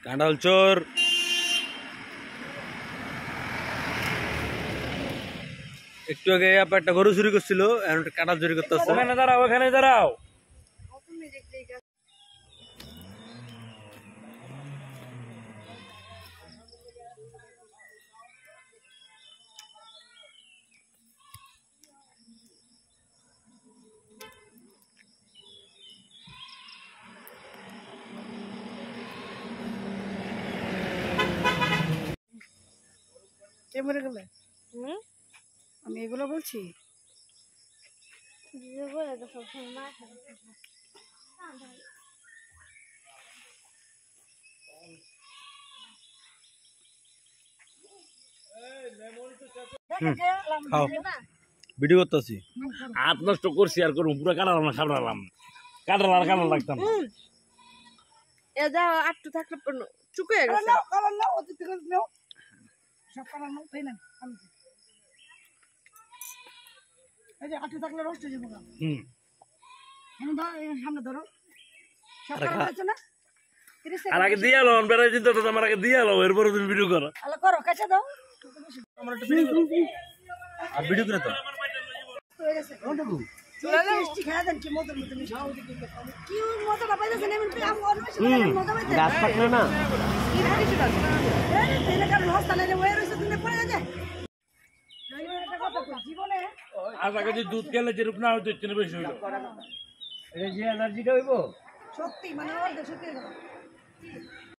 কাঁঠাল চোর একটু আগে একটা গরু চুরি করছিল, এখন কাঁঠাল চুরি করতেছে। ওখানে দাঁড়াও, ওখানে দাঁড়াও। কে মরে গেলে? আমি এগুলো বলছি। ভিডিও করতেছি। হাত নষ্ট করছি আর করবো, পুরো কাটালাম না, খাবড়ালাম কাটাল আর কাটাল লাগতাম। আটটু থাকলে চুকে গেছে। সব কালার নাও, তাই না? এই যে আটটু থাকলে রোস্ট হয়ে যাবো। সামনে ধরো, সব কালার আছে না? আর আগে দিয়ে আলো, বেড়াই চিন্তা তো আমার আগে দিয়ে আলো, এরপরে তুমি ভিডিও করো। আলো করো, কাছে দাও। আর ভিডিও করে তো গাছ থাকলে না আর আগে যে দুধ খেলে যেরূপ না হয়তো একটু বেশি হইলো, যে এনার্জিটা হইব সত্যি মানে সত্যি